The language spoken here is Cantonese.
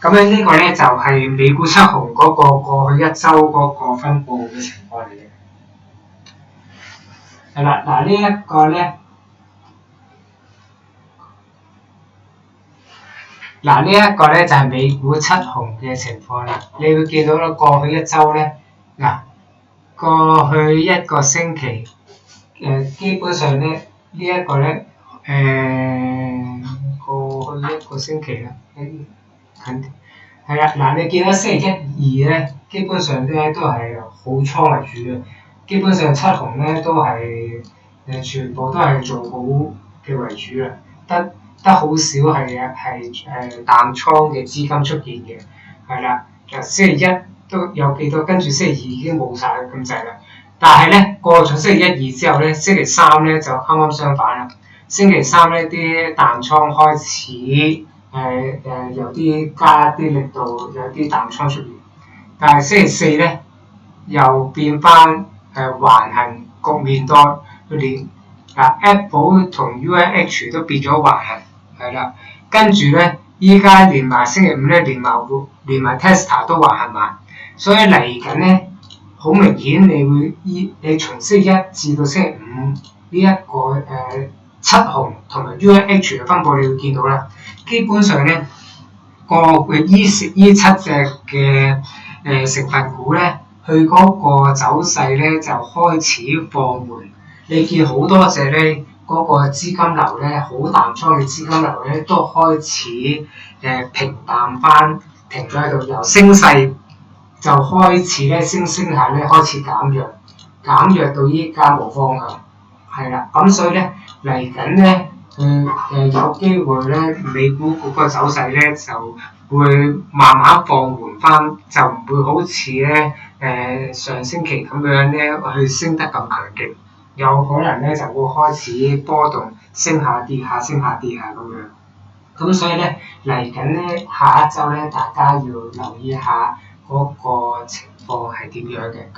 咁樣呢個咧就係美股七雄嗰個過去一週嗰個分佈嘅情況嚟嘅。係啦，嗱呢一個咧，嗱呢一個咧就係美股七雄嘅情況啦。你會見到啦，過去一週咧，嗱過去一個星期，基本上咧呢一個咧，過去一個星期啦，近啲。係啦，嗱你見到星期一、二咧，基本上咧都係好倉為主嘅，基本上七雄咧都係全部都係做好嘅為主啦，得好少係淡倉嘅資金出現嘅，係啦，星期一都有幾多，跟住星期二已經冇晒咁滯啦。但係咧過咗星期一、二之後咧，星期三咧就啱啱相反啦。星期三咧啲淡倉開始有啲加啲力度，有啲淡倉出現。但係星期四咧又變翻橫行局面多，連Apple 同 UNH 都變咗橫行，係啦。跟住咧，依家連埋星期五咧，連埋 Tesla 都橫行埋，所以嚟緊咧，好明顯你從星期一至到星期五呢一個七雄同埋 UNH 嘅分佈，你會見到啦。基本上咧，依七隻嘅成分股咧，佢嗰個走勢咧就開始放緩。你見好多隻咧，嗰個資金流咧，好淡倉嘅資金流咧，都開始平淡翻，停咗喺度，由升勢就開始咧升下咧開始減弱到依家冇方向，係啦。咁所以咧嚟緊咧，有機會咧美股嗰個走勢咧就會慢慢放緩翻，就唔會好似咧上星期咁樣咧去升得咁強勁。有可能咧就會開始波動，升下跌下咁樣。咁所以咧嚟緊咧下一週咧，大家要留意下嗰個情況係點樣嘅。